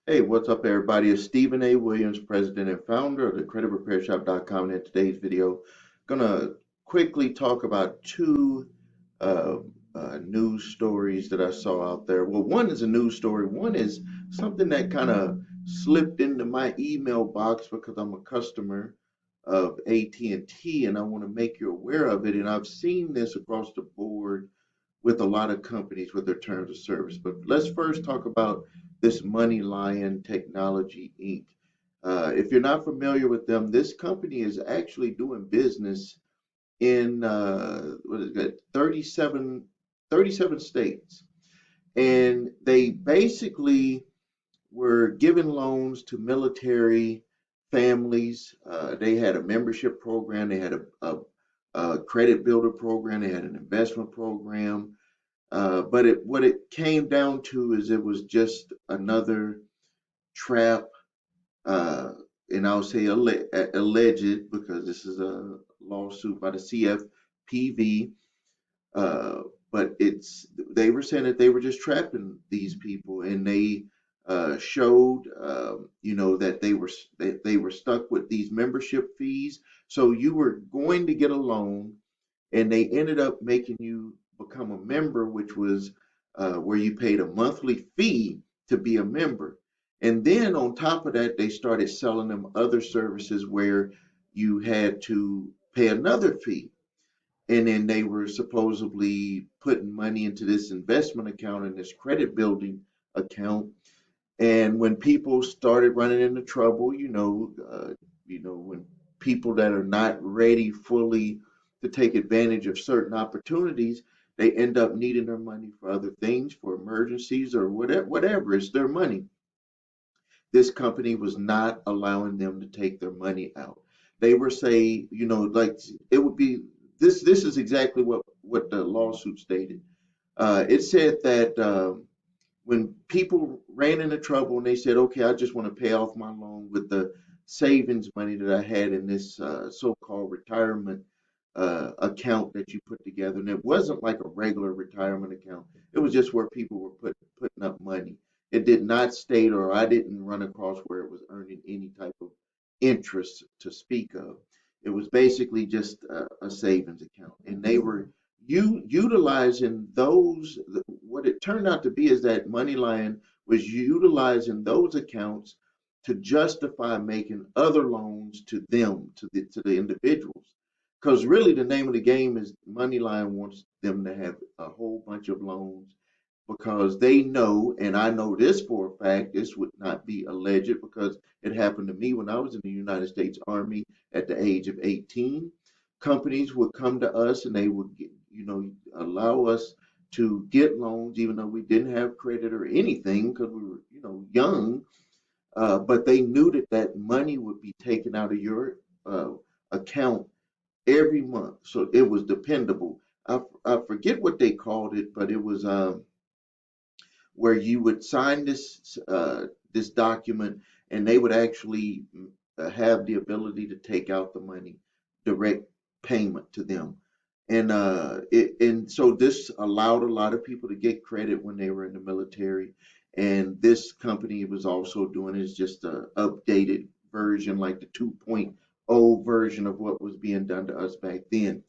Hey, what's up, everybody? It's Stephen A. Williams, president and founder of the creditrepairshop.com. And in today's video, gonna quickly talk about two uh, news stories that I saw out there. Well, one is a news story. One is something that kind of slipped into my email box because I'm a customer of AT&T, and I want to make you aware of it. And I've seen this across the board with a lot of companies with their terms of service. But let's first talk about this moneylion Technology Inc. If you're not familiar with them, this company is actually doing business in what is that, 37 states. And they basically were giving loans to military families. They had a membership program, they had a credit builder program, they had an investment program. But what it came down to is it was just another trap, uh, and I'll say alleged because this is a lawsuit by the CFPB. Uh, but they were saying that they were just trapping these people, and they showed, that they were stuck with these membership fees. So you were going to get a loan, and they ended up making you become a member, which was where you paid a monthly fee to be a member. And then on top of that, they started selling them other services where you had to pay another fee. And then they were supposedly putting money into this investment account and this credit building account. And when people started running into trouble, when people that are not ready fully to take advantage of certain opportunities, they end up needing their money for other things, for emergencies or whatever. Whatever, it's their money. This company was not allowing them to take their money out. They were saying, like it would be this. This is exactly what the lawsuit stated. It said that when people ran into trouble and they said, okay, I just want to pay off my loan with the savings money that I had in this so-called retirement account that you put together. And it wasn't like a regular retirement account. It was just where people were putting up money. It did not state, or I didn't run across where it was earning any type of interest to speak of. It was basically just a savings account. And they were utilizing those. What it turned out to be is that Moneyline was utilizing those accounts to justify making other loans to them, to the individuals. Because really, the name of the game is Moneyline wants them to have a whole bunch of loans because they know, and I know this for a fact, this would not be alleged because it happened to me when I was in the United States Army at the age of 18. Companies would come to us and they would, allow us to get loans, even though we didn't have credit or anything because we were, young. But they knew that that money would be taken out of your account every month, so it was dependable. I forget what they called it, but it was where you would sign this document, and they would actually have the ability to take out the money, direct payment to them, and so this allowed a lot of people to get credit when they were in the military. And this company was also doing is just a updated version, like the 2.0 version of what was being done to us back then.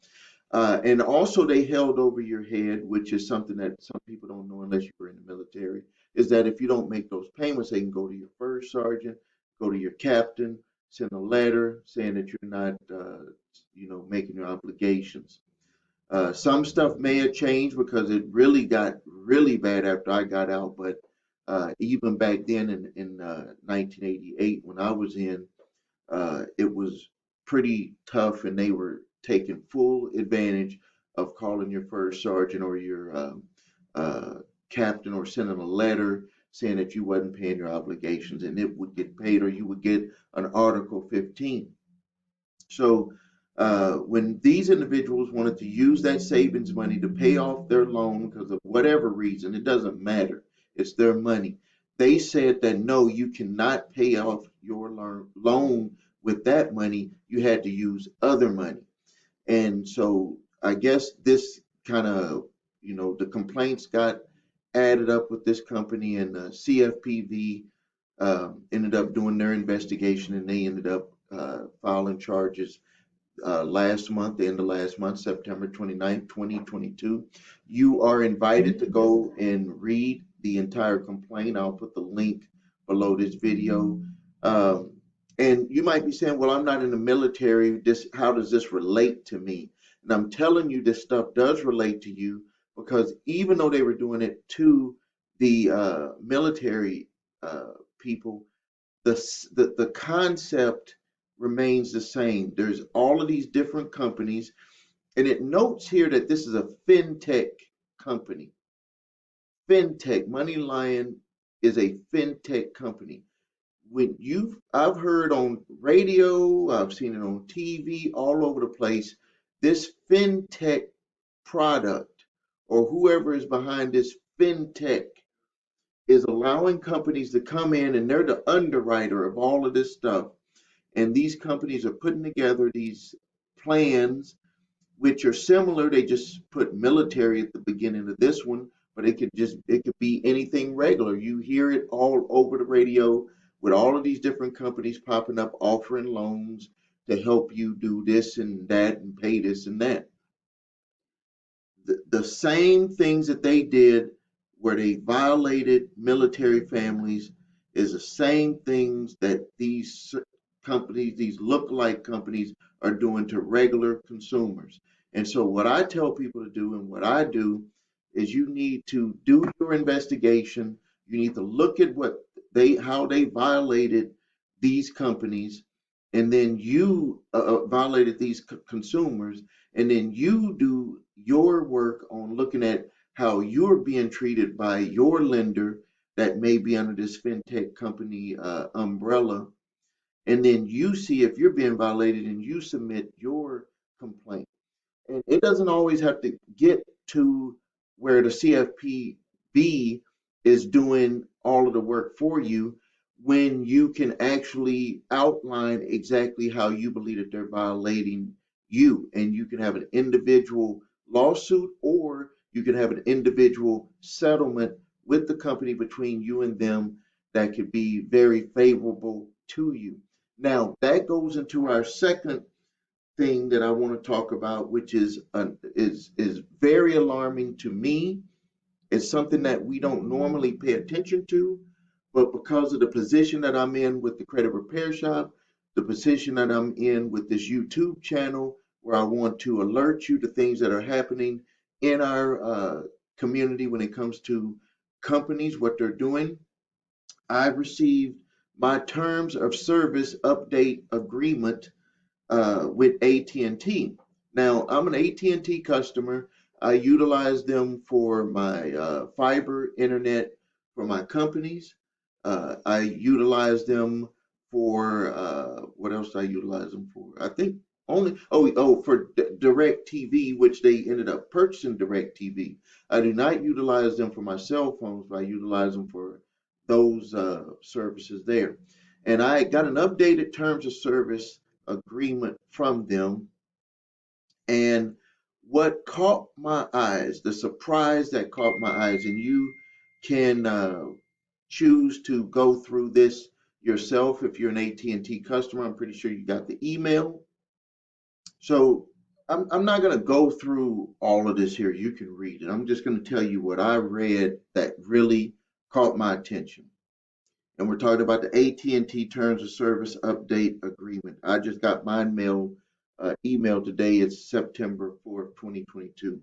And also, they held over your head, which is something that some people don't know unless you were in the military, is that if you don't make those payments, they can go to your first sergeant, go to your captain, send a letter saying that you're not, making your obligations. Some stuff may have changed because it really got really bad after I got out, but even back then in 1988, when I was in, it was pretty tough, and they were taking full advantage of calling your first sergeant or your uh, captain or sending a letter saying that you wasn't paying your obligations, and it would get paid, or you would get an Article 15. So when these individuals wanted to use that savings money to pay off their loan because of whatever reason, it doesn't matter, it's their money. They said that no, you cannot pay off your loan with that money. You had to use other money. And so I guess this kind of, the complaints got added up with this company, and CFPB ended up doing their investigation, and they ended up filing charges last month, the end of last month, September 29th, 2022. You are invited to go and read the entire complaint. I'll put the link below this video. Um, and you might be saying, well, I'm not in the military. How does this relate to me? And I'm telling you, this stuff does relate to you because even though they were doing it to the military people, the concept remains the same. There's all of these different companies, and it notes here that this is a fintech company. Fintech, moneylion is a fintech company. I've heard on radio, I've seen it on TV, all over the place. This fintech product, or whoever is behind this fintech, is allowing companies to come in, and they're the underwriter of all of this stuff. And these companies are putting together these plans which are similar. They just put military at the beginning of this one, but it could be anything regular. You hear it all over the radio with all of these different companies popping up offering loans to help you do this and that and pay this and that. The same things that they did where they violated military families is the same things that these companies, these look-alike companies, are doing to regular consumers. And so, what I tell people to do and what I do is you need to do your investigation. You need to look at how they violated these companies, and then you violated these consumers, and then you do your work on looking at how you're being treated by your lender that may be under this fintech company umbrella, and then you see if you're being violated and you submit your complaint. And it doesn't always have to get to where the CFPB is doing all of the work for you when you can actually outline exactly how you believe that they're violating you. And you can have an individual lawsuit, or you can have an individual settlement with the company between you and them that could be very favorable to you. Now, that goes into our second thing that I want to talk about, which is very alarming to me. It's something that we don't normally pay attention to, but because of the position that I'm in with the credit repair shop, the position that I'm in with this YouTube channel, where I want to alert you to things that are happening in our community when it comes to companies, what they're doing. I've received my terms of service update agreement with AT&T. Now, I'm an AT&T customer. I utilize them for my fiber internet for my companies. I utilize them for what else do I utilize them for? I think only for Direct TV, which they ended up purchasing Direct TV. I do not utilize them for my cell phones, but I utilize them for those services there. And I got an updated terms of service agreement from them. And what caught my eyes, the surprise that caught my eyes, and you can choose to go through this yourself if you're an AT&T customer. I'm pretty sure you got the email. So I'm not going to go through all of this here. You can read it. I'm just going to tell you what I read that really caught my attention. And we're talking about the AT&T Terms of Service Update Agreement. I just got mine email today. It's September 4th, 2022.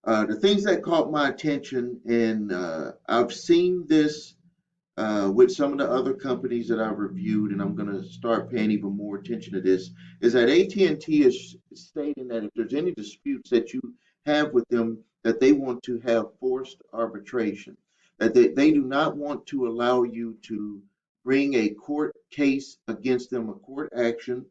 The things that caught my attention, and I've seen this with some of the other companies that I've reviewed, and I'm going to start paying even more attention to this, is that AT&T is stating that if there's any disputes that you have with them, that they want to have forced arbitration, that they do not want to allow you to bring a court case against them, a court action.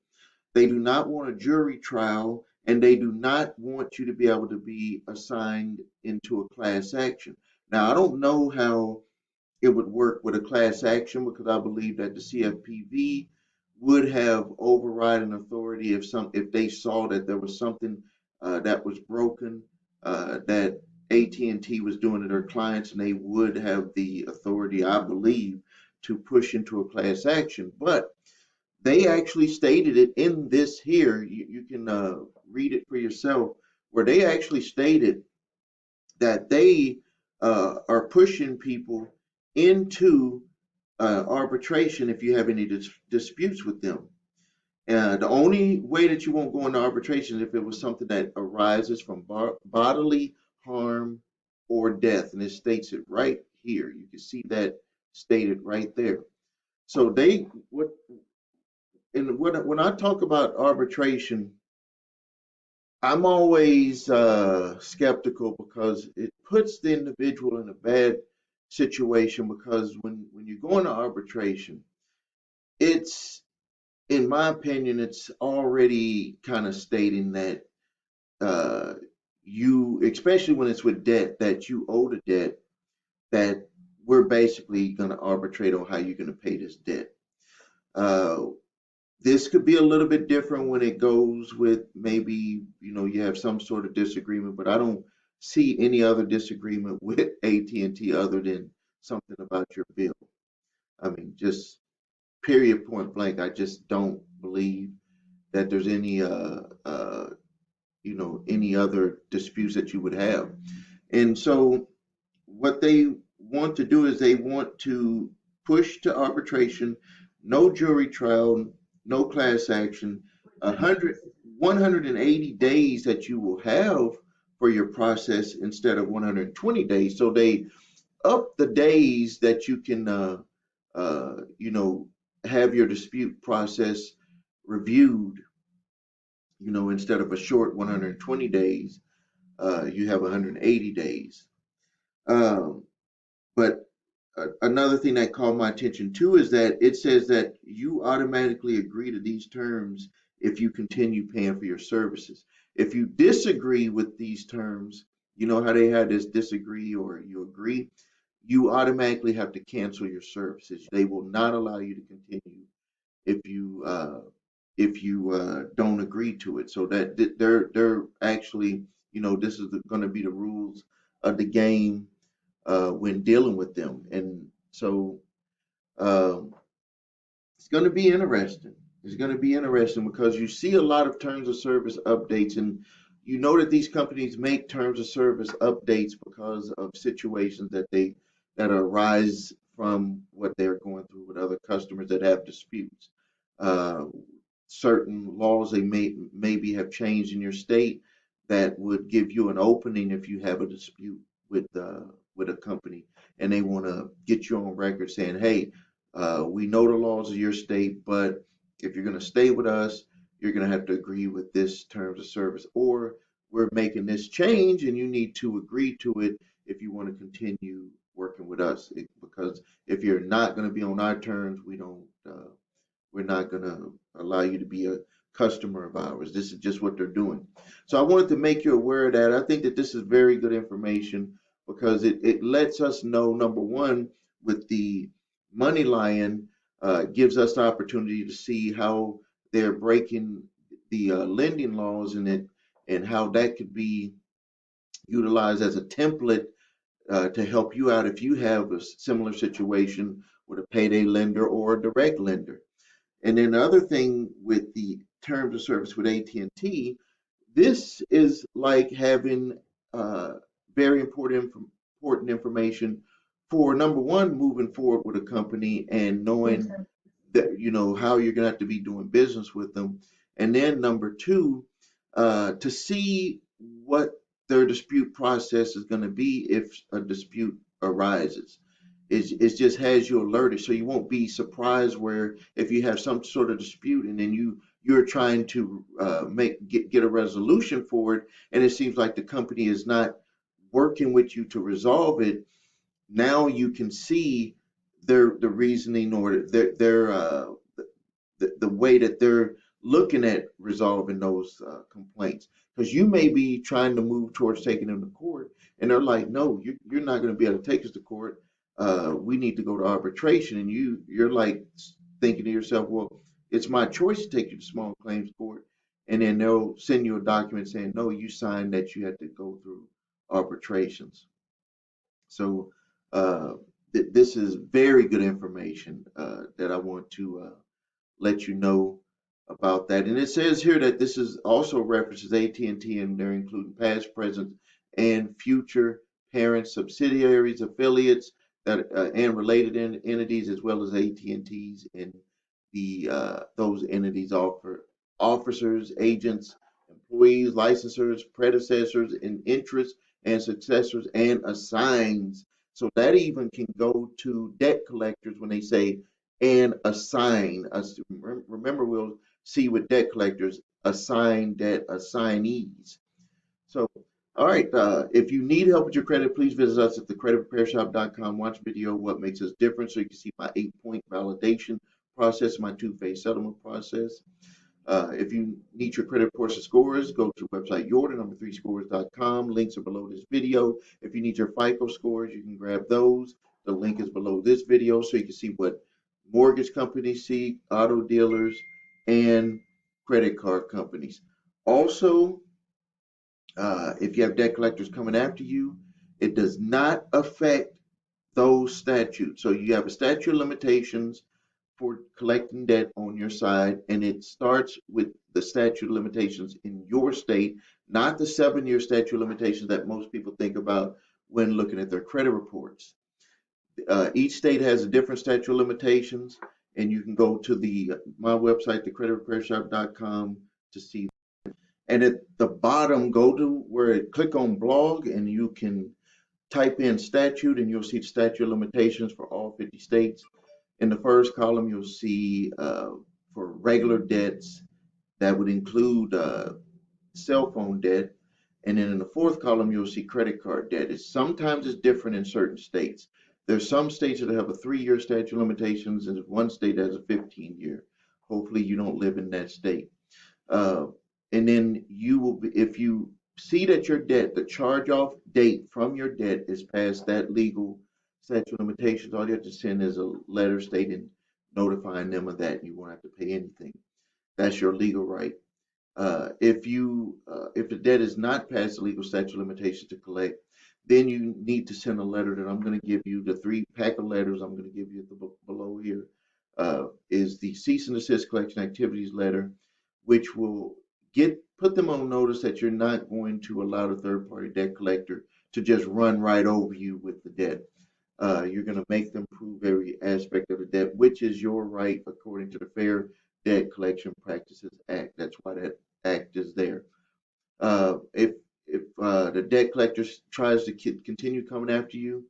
They do not want a jury trial, and they do not want you to be able to be assigned into a class action. Now, I don't know how it would work with a class action, because I believe that the CFPB would have overriding authority if they saw that there was something that was broken, that AT&T was doing to their clients, and they would have the authority, I believe, to push into a class action. But they actually stated it in this here. You can read it for yourself, where they actually stated that they are pushing people into arbitration if you have any disputes with them. The only way that you won't go into arbitration is if it was something that arises from bodily harm or death, and it states it right here. You can see that stated right there. So they what and when I talk about arbitration, I'm always skeptical because it puts the individual in a bad situation because when you go into arbitration, it's in my opinion, it's already kind of stating that uh, you, especially when it's with debt, that you owe the debt, that we're basically going to arbitrate on how you're going to pay this debt. Uh, this could be a little bit different when it goes with maybe, you have some sort of disagreement, but I don't see any other disagreement with AT&T other than something about your bill. I mean, just period, point blank. I just don't believe that there's any other disputes that you would have. And so what they want to do is they want to push to arbitration, no jury trial, no class action, 180 days that you will have for your process instead of 120 days. So they up the days that you can, you know, have your dispute process reviewed, instead of a short 120 days, you have 180 days. Um, but another thing that caught my attention too is that it says that you automatically agree to these terms if you continue paying for your services. If you disagree with these terms, you know how they had this disagree or you agree, you automatically have to cancel your services. They will not allow you to continue if you don't agree to it. So that they're actually, this is going to be the rules of the game when dealing with them. And so um, it's going to be interesting. It's going to be interesting because you see a lot of terms of service updates, and you know that these companies make terms of service updates because of situations that arise from what they're going through with other customers that have disputes. Uh, Certain laws they maybe have changed in your state that would give you an opening if you have a dispute with a company and they want to get you on record saying, hey, we know the laws of your state, but if you're going to stay with us, you're going to have to agree with this terms of service, or we're making this change and you need to agree to it if you want to continue working with us. Because if you're not going to be on our terms, we're not going to allow you to be a customer of ours. This is just what they're doing. So I wanted to make you aware of that. I think that this is very good information because it lets us know, number one, with the money lion, gives us the opportunity to see how they're breaking the lending laws in it and how that could be utilized as a template to help you out if you have a similar situation with a payday lender or a direct lender. And then the other thing with the terms of service with AT&T, this is like having very important information for number one, moving forward with a company and knowing that how you're gonna have to be doing business with them, and then number two, to see what their dispute process is going to be if a dispute arises. It just has you alerted so you won't be surprised where if you have some sort of dispute and then you're trying to get a resolution for it and it seems like the company is not working with you to resolve it. Now you can see the reasoning or the way that they're looking at resolving those complaints. Because you may be trying to move towards taking them to court, and they're like, "No, you're not going to be able to take us to court. We need to go to arbitration." And you're like thinking to yourself, "Well, it's my choice to take you to small claims court." And then they'll send you a document saying, "No, you signed that you had to go through arbitrations." So This is very good information that I want to let you know about that. And it says here that this is also references AT&T, and T, and they're including past, present, and future parent subsidiaries, affiliates that and related entities, as well as AT&T's and the those entities offer officers, agents, employees, licensors, predecessors, and interests and successors and assigns. So that even can go to debt collectors when they say and assign us. Remember, we'll see with debt collectors assign debt assignees. So, all right, if you need help with your credit, please visit us at thecreditrepairshop.com. Watch video what makes us different so you can see my 8-point validation process, my two-phase settlement process. If you need your credit reports and scores, go to the website yournumber3scores.com. Links are below this video. If you need your FICO scores, you can grab those. The link is below this video so you can see what mortgage companies see, auto dealers, and credit card companies. Also, if you have debt collectors coming after you, it does not affect those statutes. So you have a statute of limitations for collecting debt on your side, and it starts with the statute of limitations in your state, not the 7-year statute of limitations that most people think about when looking at their credit reports. Each state has a different statute of limitations, and you can go to my website, thecreditrepairshop.com, to see. And at the bottom, go to click on blog, and you can type in statute, and you'll see the statute of limitations for all 50 states. In the first column, you'll see for regular debts that would include cell phone debt. And then in the fourth column, you'll see credit card debt. Sometimes it's different in certain states. There's some states that have a 3-year statute of limitations, and one state that has a 15-year. Hopefully, you don't live in that state. And then you will be, if you see that your debt, the charge-off date from your debt is past that legal statute of limitations, all you have to send is a letter stating, notifying them of that. You won't have to pay anything. That's your legal right. If the debt is not past the legal statute of limitations to collect, then you need to send a letter that I'm going to give you. The 3-pack of letters I'm going to give you at the below here is the cease and desist collection activities letter, which will put them on notice that you're not going to allow the third-party debt collector to just run right over you with the debt. You're going to make them prove every aspect of the debt, which is your right according to the Fair Debt Collection Practices Act. That's why that act is there. If the debt collector tries to continue coming after you,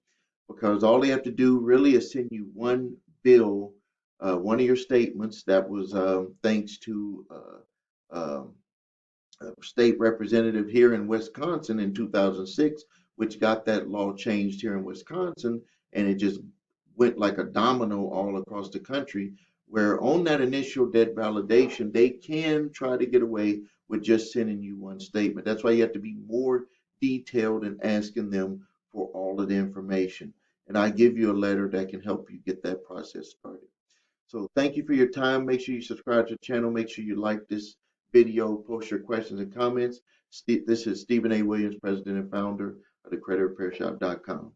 because all they have to do really is send you one bill, one of your statements that was thanks to a state representative here in Wisconsin in 2006, which got that law changed here in Wisconsin, and it just went like a domino all across the country, where on that initial debt validation, they can try to get away with just sending you one statement. That's why you have to be more detailed in asking them for all of the information. And I give you a letter that can help you get that process started. So thank you for your time. Make sure you subscribe to the channel. Make sure you like this video, post your questions and comments. This is Stephen A. Williams, President and Founder of thecreditrepairshop.com.